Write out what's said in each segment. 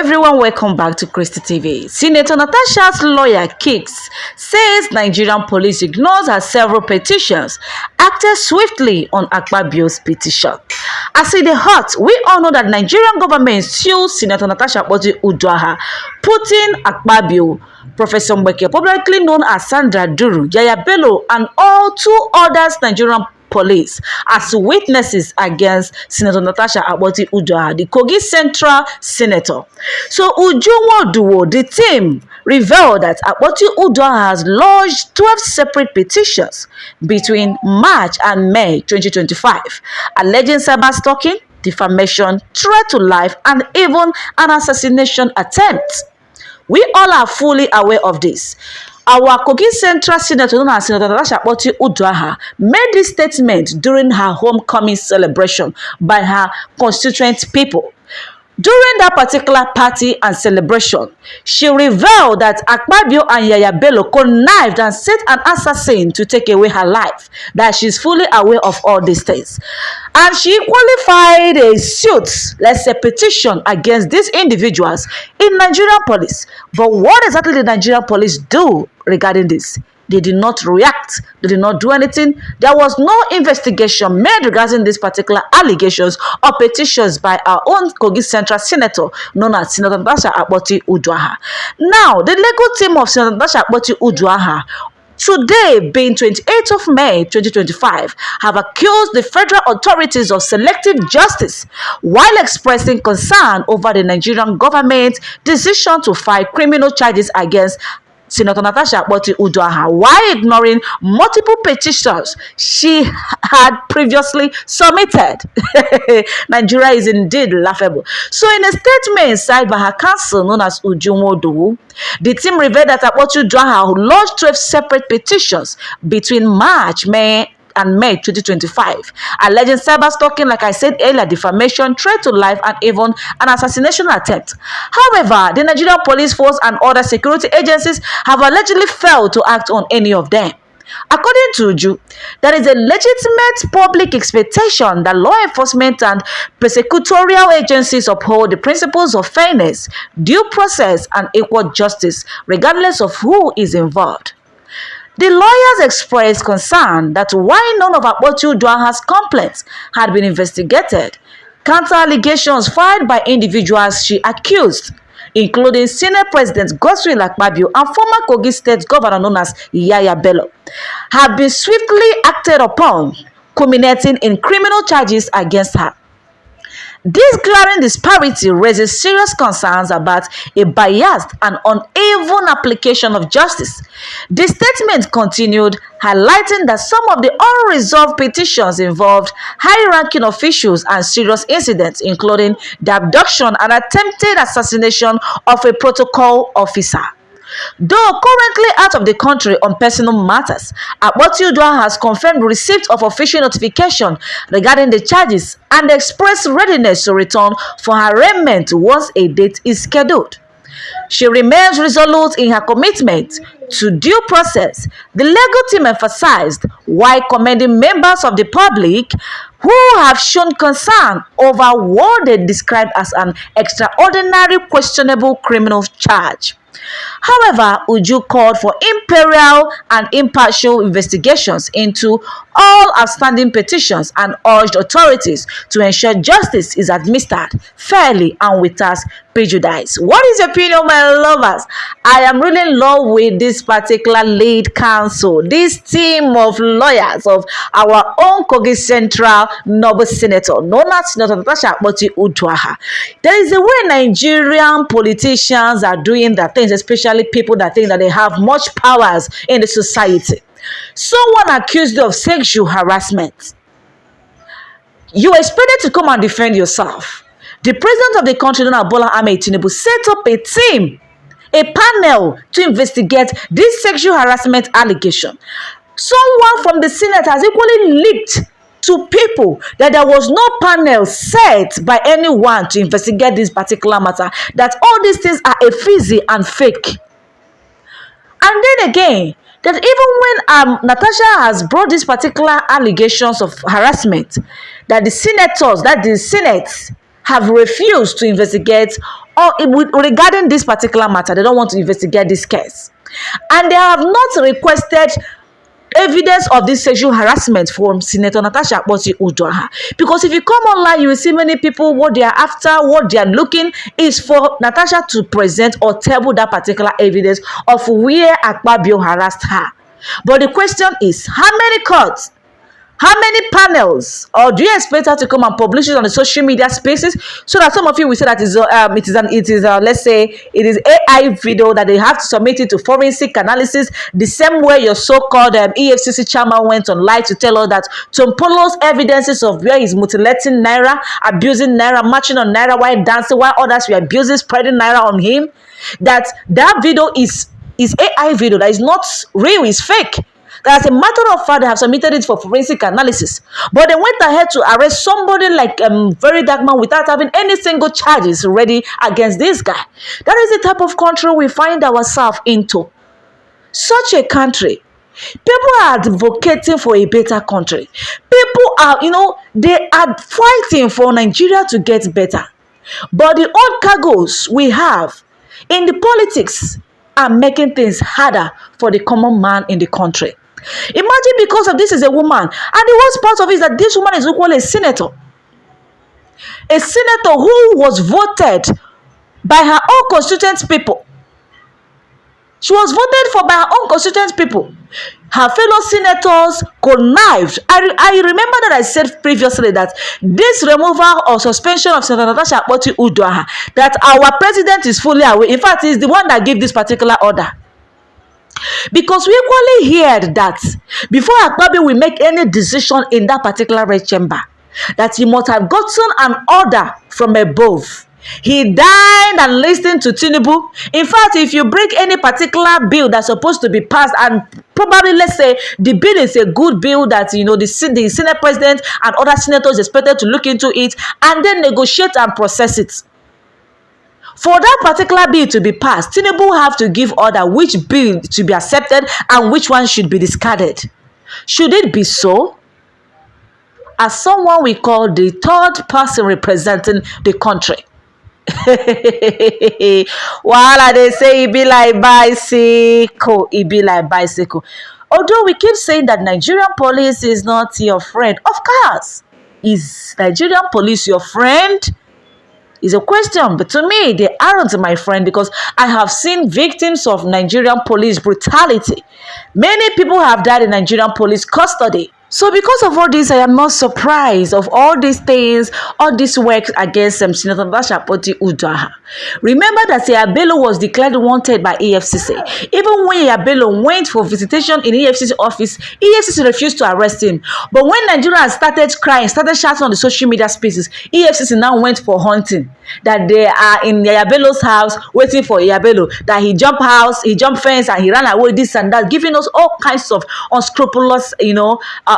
everyone, welcome back to Christy TV. Senator Natasha'S lawyer Kicks says Nigerian police ignores her several petitions, acted swiftly on AKPABIO'S petition. As in the heart, we all know that Nigerian government sued Senator Natasha'S, putting AKPABIO, Professor Mbeke, publicly known as Sandra Duru, Yaya Bello, and all two others Nigerian police as witnesses against Senator Natasha'S, the Kogi Central Senator. So Ujunwoduwo, the team, revealed that Akpoti Uduagha has lodged 12 separate petitions between March and May 2025, alleging cyber stalking, defamation, threat to life, and even an assassination attempt. We all are fully aware of this. Our Kogi Central Senator, known as Senator Natasha'S, made this statement during her homecoming celebration by her constituent people. During that particular party and celebration, she revealed that AKPABIO and Yaya Bello connived and set an assassin to take away her life, that she's fully aware of all these things. And she qualified a suit, let's say petition, against these individuals in Nigerian police. But what exactly did Nigerian police do regarding this? They did not react. They did not do anything. There was no investigation made regarding these particular allegations or petitions by our own Kogi Central Senator, known as Senator Natasha'S. Now, the legal team of Senator Natasha'S, today, being 28th of May 2025, have accused the federal authorities of selective justice while expressing concern over the Nigerian government's decision to file criminal charges against Senator Natasha'S while ignoring multiple petitions she had previously submitted. Nigeria is indeed laughable. So in a statement signed by her counsel, known as Ujunwoduwo, the team revealed that Uduagha lodged 12 separate petitions between March, May, and May 2025, alleging cyber stalking, like I said earlier, defamation, threat to life, and even an assassination attempt. However, the Nigerian police force and other security agencies have allegedly failed to act on any of them. According to Uju, there is a legitimate public expectation that law enforcement and prosecutorial agencies uphold the principles of fairness, due process, and equal justice, regardless of who is involved. The lawyers expressed concern that while none of Akpoti Uduagha's complaints had been investigated, counter-allegations filed by individuals she accused, including Senate President Godswill Akpabio and former Kogi State Governor known as Yaya Bello, have been swiftly acted upon, culminating in criminal charges against her. This glaring disparity raises serious concerns about a biased and uneven application of justice. The statement continued, highlighting that some of the unresolved petitions involved high-ranking officials and serious incidents, including the abduction and attempted assassination of a protocol officer. Though currently out of the country on personal matters, Akpoti Uduagha has confirmed receipt of official notification regarding the charges and expressed readiness to return for arraignment once a date is scheduled. She remains resolute in her commitment to due process, the legal team emphasized, while commending members of the public who have shown concern over what they described as an extraordinary questionable criminal charge. However, Uju called for imperial and impartial investigations into all outstanding petitions and urged authorities to ensure justice is administered fairly and without prejudice. What is your opinion, my lovers? I am really in love with this particular lead counsel, this team of lawyers of our own Kogi Central Noble Senator, known as Senator Natasha'S. There is a way Nigerian politicians are doing their things, especially people that think that they have much powers in the society. Someone accused you of sexual harassment. You expected to come and defend yourself. The president of the country, Bola Ahmed Tinubu, set up a team, a panel to investigate this sexual harassment allegation. Someone from the Senate has equally leaked to people that there was no panel set by anyone to investigate this particular matter, that all these things are a fizzy and fake. And then again, that even when Natasha has brought these particular allegations of harassment, that the senators, that the Senate have refused to investigate regarding this particular matter. They don't want to investigate this case. And they have not requested evidence of this sexual harassment from Senator Natasha'S. Because if you come online, you will see many people, what they are after, what they are looking is for Natasha to present or table that particular evidence of where AKPABIO harassed her. But the question is, how many courts, how many panels, or do you expect her to come and publish it on the social media spaces so that some of you will say that let's say it is AI video that they have to submit it to forensic analysis, the same way your so-called EFCC chairman went on live to tell us that Tompolo's evidences of where he's mutilating Naira, abusing Naira, marching on Naira while dancing, while others were abusing, spreading Naira on him, that video is AI video, that is not real, is fake. That as a matter of fact, they have submitted it for forensic analysis. But they went ahead to arrest somebody like Very Dark Man without having any single charges ready against this guy. That is the type of country we find ourselves into. Such a country. People are advocating for a better country. People are, they are fighting for Nigeria to get better. But the old cargoes we have in the politics are making things harder for the common man in the country. Imagine, because of this is a woman, and the worst part of it is that this woman is equally a senator who was voted by her own constituent people. She was voted for by her own constituent people. Her fellow senators connived. I remember that I said previously that this removal or suspension of Senator Natasha'S, that our president is fully aware. In fact, he's the one that gave this particular order. Because we equally heard that before AKPABIO will make any decision in that particular red chamber, that he must have gotten an order from above. He died and listened to Tinubu. In fact, if you bring any particular bill that's supposed to be passed, and probably let's say the bill is a good bill that the Senate president and other senators expected to look into it and then negotiate and process it. For that particular bill to be passed, Tinubu have to give order which bill to be accepted and which one should be discarded. Should it be so? As someone we call the third person representing the country. While they say it be like bicycle, it be like bicycle. Although we keep saying that Nigerian police is not your friend. Of course, is Nigerian police your friend? Is a question, but to me, they aren't my friend, because I have seen victims of Nigerian police brutality. Many people have died in Nigerian police custody. So because of all this, I am not surprised of all these things, all this work against Senator Natasha'S. Remember that Yahaya Bello was declared wanted by EFCC. Even when Yahaya Bello went for visitation in EFCC office, EFCC refused to arrest him. But when Nigerians started crying, started shouting on the social media spaces, EFCC now went for hunting. That they are in Yahaya Bello's house waiting for Yahaya Bello. That he jumped house, he jumped fence, and he ran away, this and that, giving us all kinds of unscrupulous,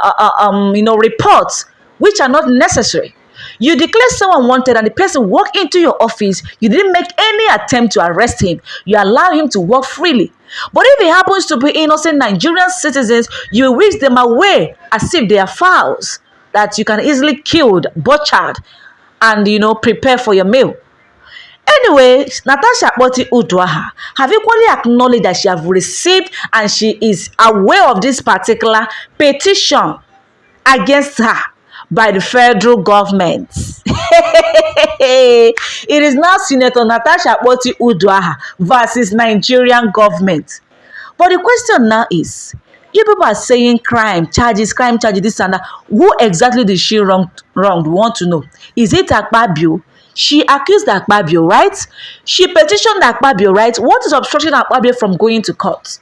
reports which are not necessary. You declare someone wanted and the person walked into your office. You didn't make any attempt to arrest him. You allow him to walk freely. But if it happens to be innocent Nigerian citizens, you whisk them away as if they are fowls that you can easily kill, butchered, and prepare for your meal. Anyway, Natasha'S have equally acknowledged that she have received and she is aware of this particular petition against her by the federal government. It is now Senator Natasha'S versus Nigerian government. But the question now is, you people are saying crime charges, this and that. Who exactly did she wrong? We want to know. Is it AKPABIO? She accused AKPABIO, right? She petitioned AKPABIO, right? What is obstructing AKPABIO from going to court?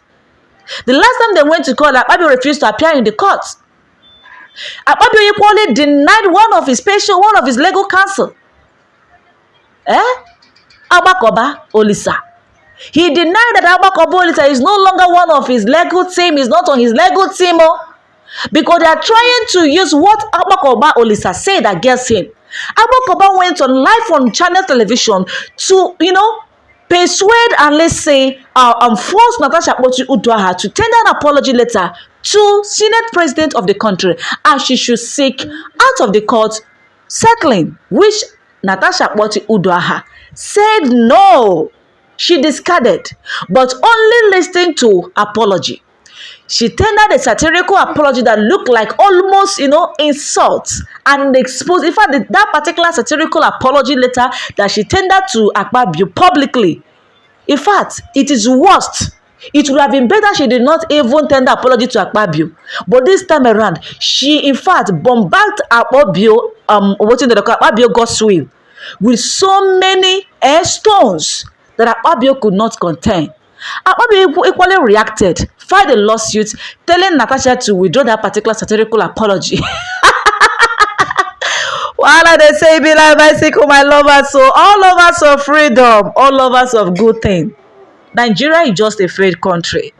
The last time they went to court, AKPABIO refused to appear in the court. AKPABIO equally denied one of his legal counsel. Agbakoba Olisa. He denied that Agbakoba Olisa is no longer one of his legal team, is not on his legal team, because they are trying to use what Agbakoba Olisa said against him. Agbakoba went on live on channel television to, persuade and let's say, force Natasha'S to tender an apology letter to Senate President of the country, and she should seek out of the court settling, which Natasha'S said no. She discarded, but only listened to apology. She tendered a satirical apology that looked like almost, insults and exposed. In fact, that particular satirical apology letter that she tendered to AKPABIO publicly, in fact, it is worst. It would have been better she did not even tender apology to AKPABIO. But this time around, she in fact bombarded AKPABIO, AKPABIO God's will, with so many stones that AKPABIO could not contain. AKPABIO equally reacted, filed a lawsuit, telling Natasha to withdraw that particular satirical apology. While they say be like bicycle, my lovers, so all lovers of freedom, all lovers of good thing. Nigeria is just a failed country.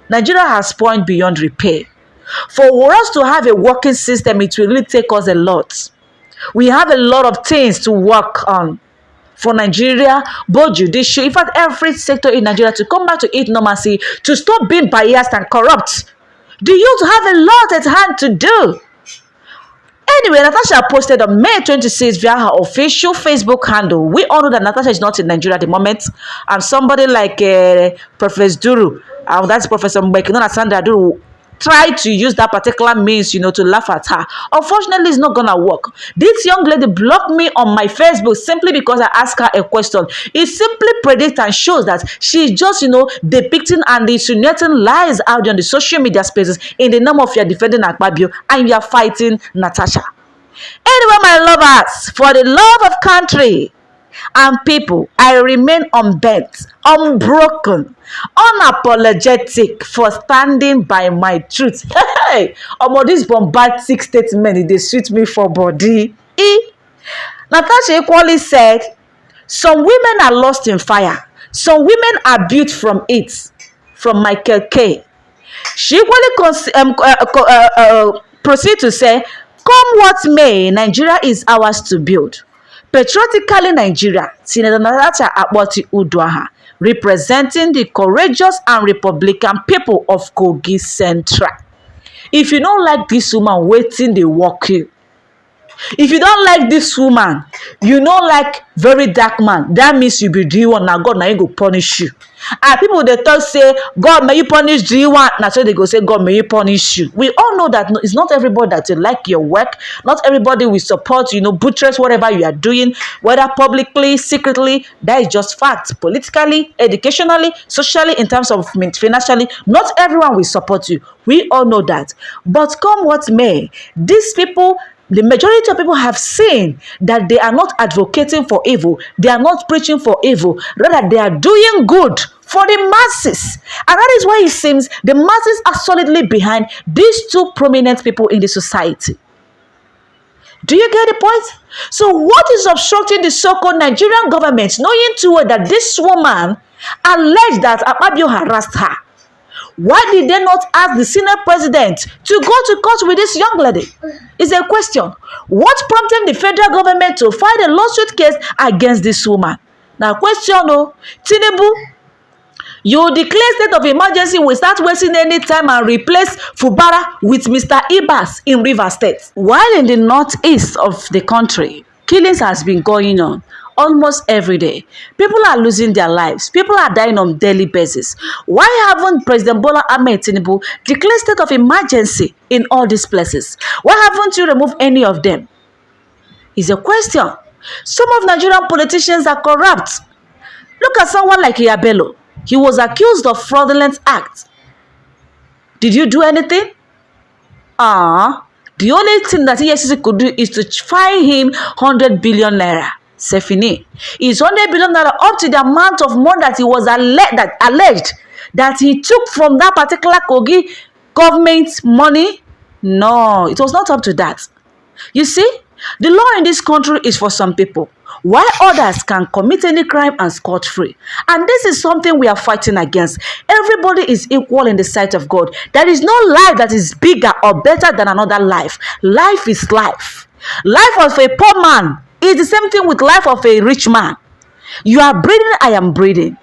Nigeria has spoiled beyond repair. For us to have a working system, it will really take us a lot. We have a lot of things to work on for Nigeria, both judicial, in fact, every sector in Nigeria to come back to its normalcy, to stop being biased and corrupt. The youth have a lot at hand to do. Anyway, Natasha posted on May 26 via her official Facebook handle. We all know that Natasha is not in Nigeria at the moment. And somebody like Professor Duru, that's Professor Mbekino Sandra Duru, tried to use that particular means, to laugh at her. Unfortunately, it's not gonna work. This young lady blocked me on my Facebook simply because I asked her a question. It simply predicts and shows that she's just, depicting and insinuating lies out there on the social media spaces in the name of your defending AKPABIO and you're fighting Natasha. Anyway, my lovers, for the love of country and people, I remain unbent, unbroken, unapologetic for standing by my truth. Hey, this bombastic statement, they suit me for body. Natasha equally said, some women are lost in fire. Some women are built from it. From Michael K. She equally proceed to say, come what may, Nigeria is ours to build. Patriotically Nigeria, Senator Natasha'S Uduaghan, representing the courageous and Republican people of Kogi Central. If you don't like this woman, waiting they walk you. If you don't like this woman, you know like very dark man, that means you be doing one. Now God now you go punish you. And people they talk say, God may you punish the one. Now so they go say, God may you punish you. We all know that it's not everybody that will like your work. Not everybody will support, buttress whatever you are doing, whether publicly, secretly. That is just fact. Politically, educationally, socially, in terms of financially, not everyone will support you. We all know that. But come what may, these people, the majority of people have seen that they are not advocating for evil. They are not preaching for evil. Rather, they are doing good for the masses. And that is why it seems the masses are solidly behind these two prominent people in the society. Do you get the point? So what is obstructing the so-called Nigerian government, knowing too well that this woman alleged that AKPABIO harassed her? Why did they not ask the Senate president to go to court with this young lady? It's a question. What prompted the federal government to file a lawsuit case against this woman? Now, question, Tinubu, you declare state of emergency, will start wasting any time and replace Fubara with Mr. Ibas in Rivers State. While in the northeast of the country, killings has been going on almost every day. People are losing their lives. People are dying on daily basis. Why haven't President Bola Ahmed Tinubu declared state of emergency in all these places? Why haven't you removed any of them? It's a question. Some of Nigerian politicians are corrupt. Look at someone like Iyabelo. He was accused of fraudulent acts. Did you do anything? The only thing that EFCC could do is to fine him 100 billion naira. Sefini. Is 100 billion naira up to the amount of money that he was alleged that he took from that particular Kogi government money? No, it was not up to that. You see, the law in this country is for some people, while others can commit any crime and scot-free. And this is something we are fighting against. Everybody is equal in the sight of God. There is no life that is bigger or better than another life. Life is life. Life of a poor man is the same thing with life of a rich man. You are breathing, I am breathing.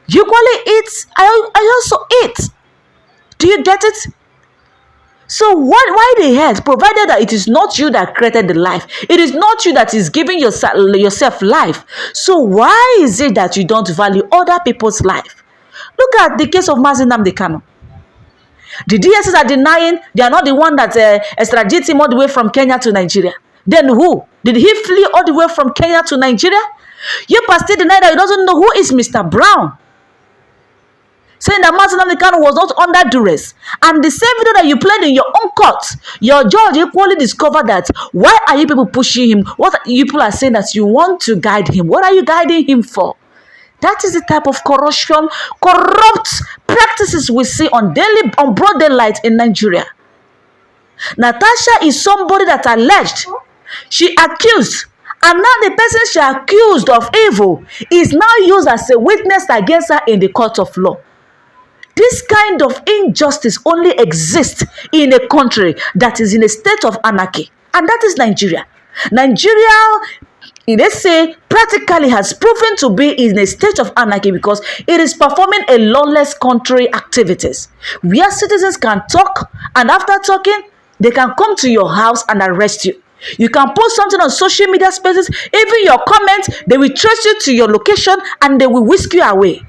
You equally eat, I also eat. Do you get it? So why the hate? Provided that it is not you that created the life. It is not you that is giving yourself life. So why is it that you don't value other people's life? Look at the case of Mazi Nnamdi Kanu. The DSS are denying they are not the one that extradited him all the way from Kenya to Nigeria. Then who? Did he flee all the way from Kenya to Nigeria? You still deny that he doesn't know who is Mr. Brown. Saying that Mazi Nnamdi Kanu was not under duress. And the same video that you played in your own court, your judge equally discovered that. Why are you people pushing him? What you people are saying that you want to guide him? What are you guiding him for? That is the type of corruption, corrupt practices we see on broad daylight in Nigeria. Natasha is somebody that alleged, she accused, and now the person she accused of evil is now used as a witness against her in the court of law. This kind of injustice only exists in a country that is in a state of anarchy, and that is Nigeria. Nigeria, let's say, practically has proven to be in a state of anarchy because it is performing a lawless country activities where citizens can talk, and after talking, they can come to your house and arrest you. You can post something on social media spaces, even your comments, they will trace you to your location and they will whisk you away.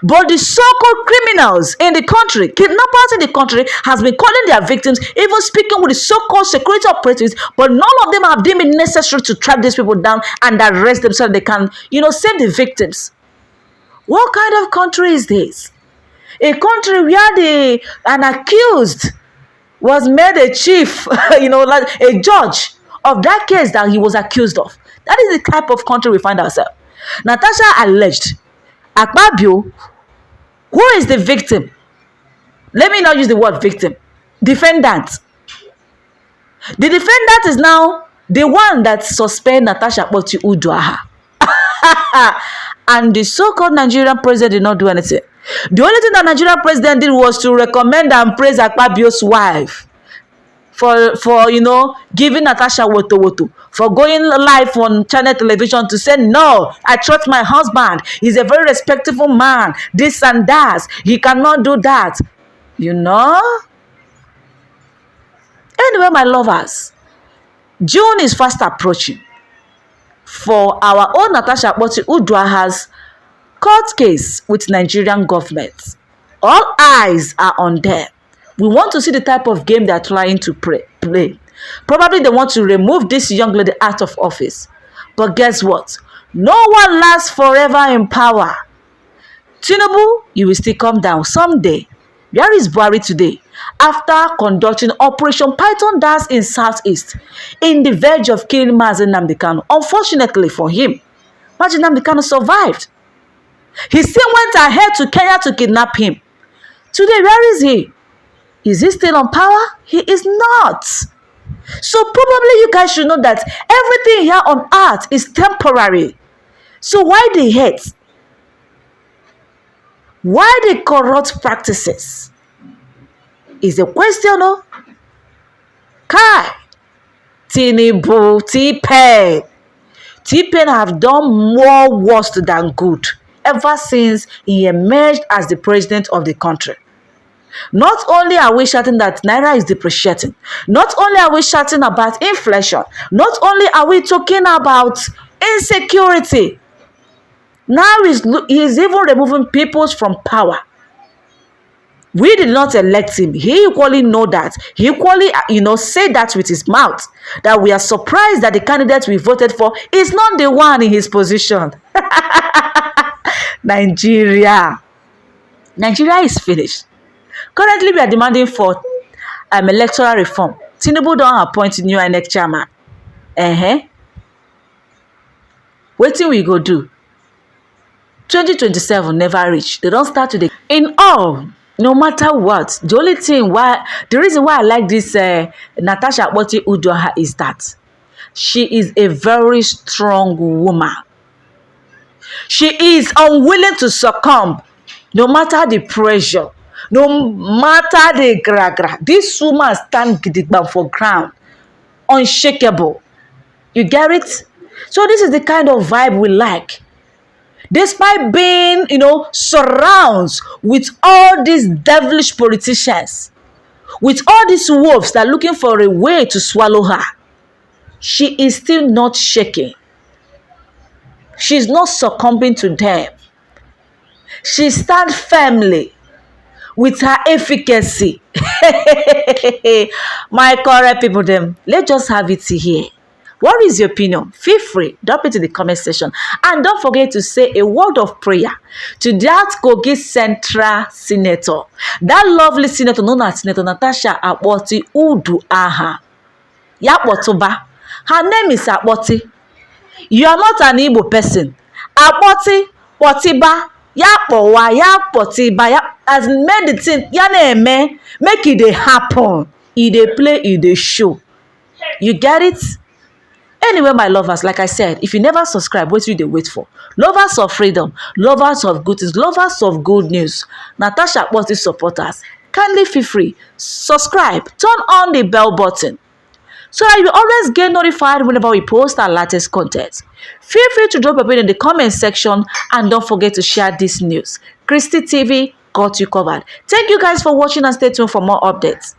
But the so-called criminals in the country, kidnappers in the country, has been calling their victims, even speaking with the so-called security operatives, but none of them have deemed it necessary to track these people down and arrest them so they can, save the victims. What kind of country is this? A country where an accused was made a chief, like a judge of that case that he was accused of. That is the type of country we find ourselves. Natasha alleged AKPABIO, who is the victim? Let me not use the word victim. Defendant. The defendant is now the one that suspended Natasha'S Uduaha. And the so-called Nigerian president did not do anything. The only thing that Nigerian president did was to recommend and praise AKPABIO'S wife for giving Natasha woto, for going live on channel television to say, no, I trust my husband. He's a very respectful man. This and that. He cannot do that. Anyway, my lovers, June is fast approaching for our own Natasha'S Uduaha's court case with Nigerian government. All eyes are on them. We want to see the type of game they are trying to play. Probably they want to remove this young lady out of office. But guess what? No one lasts forever in power. Tinubu, you will still come down someday. Where is Buhari today? After conducting Operation Python Dance in Southeast, in the verge of killing Mazi Nnamdi Kanu. Unfortunately for him, Mazi Nnamdi Kanu survived. He still went ahead to Kenya to kidnap him. Today, where is he? Is he still on power? He is not. So probably you guys should know that everything here on earth is temporary. So why the hate? Why the corrupt practices? Is a question, no? Kai, Tinubu, T-Pain have done more worse than good ever since he emerged as the president of the country. Not only are we shouting that Naira is depreciating, not only are we shouting about inflation, not only are we talking about insecurity, now he's even removing people from power. We did not elect him. He equally know that. He equally, say that with his mouth. That we are surprised that the candidate we voted for is not the one in his position. Nigeria is finished. Currently, we are demanding for electoral reform. Tinubu don't appoint new INEC chairman. Wetin we go do? 2027 never reach. They don't start today. In all, no matter what, the reason why I like this Natasha'S Uduaha is that she is a very strong woman. She is unwilling to succumb, no matter the pressure, no matter the gra. This woman stands gidigba for ground, unshakable. You get it? So this is the kind of vibe we like. Despite being, surrounds with all these devilish politicians With all these wolves that are looking for a way to swallow her, she is still not shaking. She's not succumbing to them. She stands firmly with her efficacy. My correct people, them, let's just have it here. What is your opinion? Feel free, drop it in the comment section. And don't forget to say a word of prayer to that Kogi Central Senator, that lovely senator known as Senator Natasha'S Udu Aha. Yakpotoba. Her name is Akpoti. You are not an Igbo person. Akpoti, Potiba, Yakpowa, Yakpotiba, as made the thing, Yaneme, make it dey happen. It dey play, it dey show. You get it? Anyway, my lovers, like I said, if you never subscribe, what you dey wait for? Lovers of freedom, lovers of good things, lovers of good news, Natasha'S supporters, kindly feel free, subscribe, turn on the bell button, so that you always get notified whenever we post our latest content. Feel free to drop a bit in the comment section and don't forget to share this news. Christy TV got you covered. Thank you guys for watching and stay tuned for more updates.